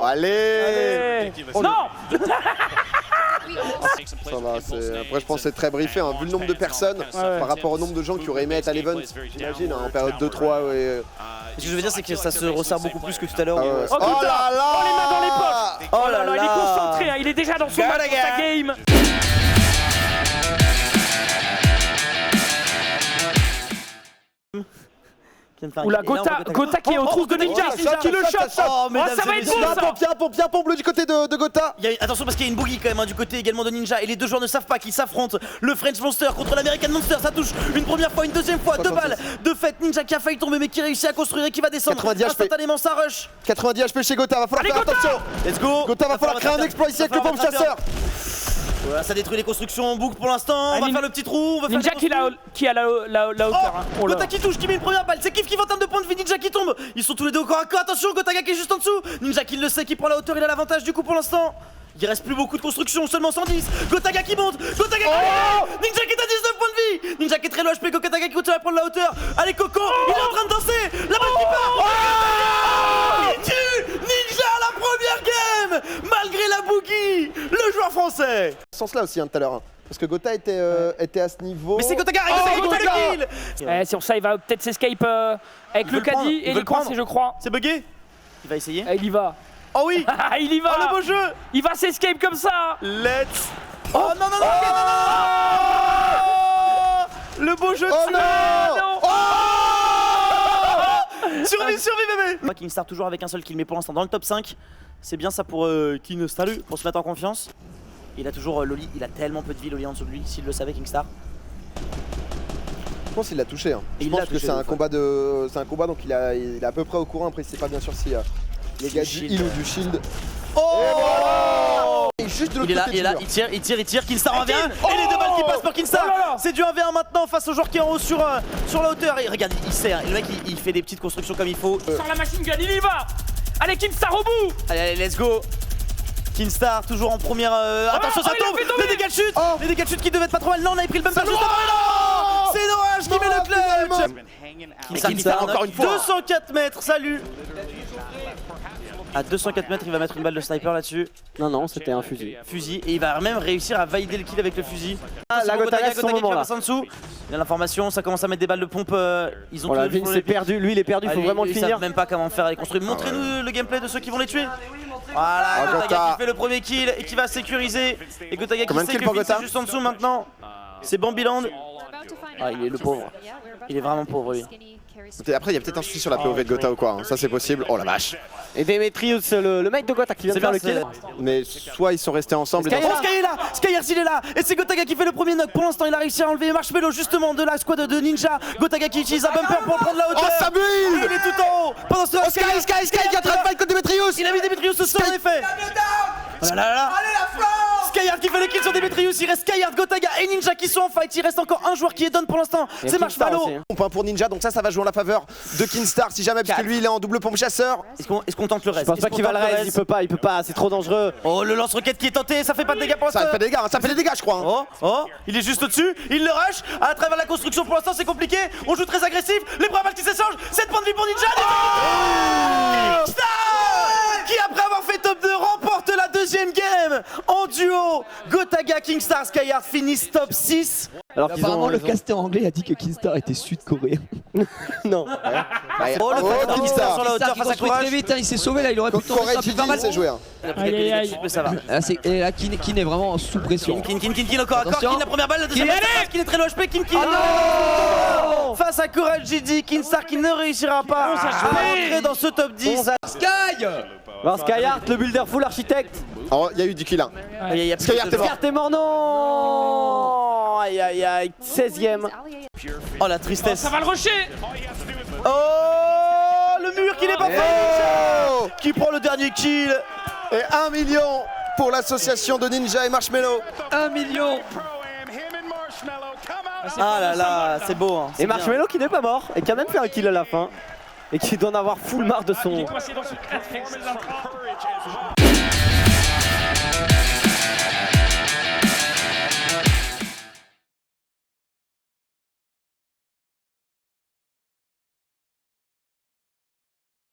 Allez. Oh, non. Ça va, après je pense que c'est très briefé, hein. Vu le nombre de personnes par rapport au nombre de gens qui auraient aimé être à l'event, j'imagine, hein, en période 2-3. Ce que je veux dire, c'est que ça se resserre beaucoup plus que tout à l'heure. Oh Oh là là, oh, les mains dans les poches. Oh là là, il est concentré, hein. Il est déjà dans son match, dans sa game. Oula, Gotha qui est au trou de Ninja, qui le chope. Oh, ça va être beau ça. Pompier bleu du côté de Gotha. Attention parce qu'il y a une boogie quand même du côté également de Ninja et les deux joueurs ne savent pas qu'ils s'affrontent. Le French Monster contre l'American Monster, ça touche une première fois, une deuxième fois, 2 balles de fait. Ninja qui a failli tomber mais qui réussit à construire et qui va descendre 90 HP. instantanément, ça rush. 90 HP chez Gotha, va falloir faire attention. Let's go. Gotha va falloir créer un exploit ici avec le pompe chasseur. Voilà, ça détruit les constructions en boucle pour l'instant. On va faire le petit trou. Ninja qui a la hauteur. Gotha qui touche, qui met une première balle. C'est Kif qui va en termes de points de vie. Ninja qui tombe. Ils sont tous les deux au corps à corps. Attention, Gotaga qui est juste en dessous. Ninja qui le sait, qui prend la hauteur. Il a l'avantage du coup pour l'instant. Il reste plus beaucoup de construction, seulement 110. Gotaga qui monte. Gotaga qui monte. Ninja qui est à 19 points de vie. Ninja qui est très low HP. Gotaga qui continue à prendre la hauteur. Allez, Coco, il est en train de danser. La balle qui part. Il tue Ninja à la première game. Malgré la boogie, le joueur français. Ce sens-là aussi, hein, tout à l'heure. Parce que Gotha était à ce niveau. Mais c'est Gotaga, Gotaga le kill. Sur ça, il va peut-être s'escape avec le caddie et les coincés, je crois. C'est bugué. Il va essayer. Il y va. Oh oui. Il y va. Oh, le beau jeu. Il va s'escape comme ça. Let's. Oh non non non. Le beau jeu. Oh non. Survie bébé. Kingstar toujours avec un seul kill mais pour l'instant dans le top 5. C'est bien ça pour Kingstar pour se mettre en confiance. Il a toujours Loli, il a tellement peu de vie Loli en dessous de lui, s'il le savait Kingstar. Je pense qu'il l'a touché. Hein. Je pense que c'est un combat donc il est à peu près au courant. Après, il sait pas bien sûr si les gars du heal ou du shield. Oh, juste de il est là, il tire, Kingstar en 1v1 et les deux balles qui passent pour Kingstar. C'est du 1v1 maintenant face au joueur qui est en haut sur la hauteur. Et regarde, il sert, le mec il fait des petites constructions comme il faut. Sors la machine gun, il y va. Allez Kingstar au bout. Allez, let's go. Kingstar toujours en première. Attention, ça tombe. Les dégâts de chute. Les dégâts de chute qui devaient être pas trop mal. Non, on avait pris le bumper juste avant. C'est Norage qui met le clutch. Kingstar encore une fois. 204 mètres, salut. À 204 mètres, il va mettre une balle de sniper là-dessus. Non, c'était un fusil. Fusil, et il va même réussir à valider le kill avec le fusil. La Gotaga, c'est son moment là. En dessous. Il a l'information, ça commence à mettre des balles de pompe. Ils ont la Vince est perdu, lui il est perdu, il faut vraiment le finir. Ils savent même pas comment faire les construire. Montrez-nous le gameplay de ceux qui vont les tuer. Voilà, Gotaga qui fait le premier kill et qui va sécuriser. Et Gotaga qui sait que Vince est juste en dessous maintenant. C'est Bambiland. Ah, il est le pauvre. Il est vraiment pauvre lui. Après, il y a peut-être un souci sur la POV de Gotha ou quoi, hein. Ça c'est possible. Oh la vache. Et Demetrius, le mec de Gotha qui vient de faire le kill. Mais soit ils sont restés ensemble. Sky est là, Skyers il est là. Et c'est Gotaga qui fait le premier knock. Pour l'instant, il a réussi à enlever Marshmello justement de la squad de Ninja. Gotaga qui utilise un bumper pour prendre la hauteur. Oh ça bulle. Il est tout en haut. Pendant ce temps, Sky qui est en train de fight contre Demetrius. Il a mis Demetrius au sol en effet. Oh là là là. Allez la France. Skyard qui fait le kill sur Demetrius. Il reste Skyard, Gotaga et Ninja qui sont en fight. Il reste encore un joueur qui est down pour l'instant. C'est Marshmello. Point pour Ninja, donc ça va jouer en la faveur de Kingstar si jamais, parce que lui il est en double pompe chasseur. Est-ce qu'on tente le reste? Je pense pas qu'il va le reste, il peut pas, c'est trop dangereux. Oh, le lance-roquette qui est tenté, ça fait pas de dégâts pour l'instant. Ça fait des dégâts je crois. Hein. Oh, il est juste au-dessus, il le rush. À travers la construction pour l'instant c'est compliqué. On joue très agressif, les bras balles qui s'échangent. 7 points de vie pour Ninja. Kingstar qui après avoir fait top 2 remporte la deuxième game en duo. Gotaga, Kingstar, Skyard finissent top 6. Alors apparemment le caster anglais a dit que Kingstar était sud-coréen. Non. Oh le Kingstar sur la hauteur face à Courage. Très vite, il s'est sauvé là, il aurait pu tomber pas mal. joué. Ça va. Et là Kin est vraiment sous pression. Kin encore à corps, Kin la première balle, la deuxième balle, Kin est très low HP, Kin. Face à Courage GD, Kingstar qui ne réussira pas à entrer dans ce top 10. Sky. Alors Skyheart, le builder full architecte. Oh, il y a eu du kill là. Skyheart est mort, non. Aïe aïe aïe, 16ème. Oh la tristesse. Ça va le rusher. Oh le mur qui n'est pas fait. Qui prend le dernier kill. Et 1 million pour l'association de Ninja et Marshmello. 1 million. Ah là là, c'est beau hein. Et Marshmello qui n'est pas mort et qui a même fait un kill à la fin. Et qui doit en avoir full marre de son...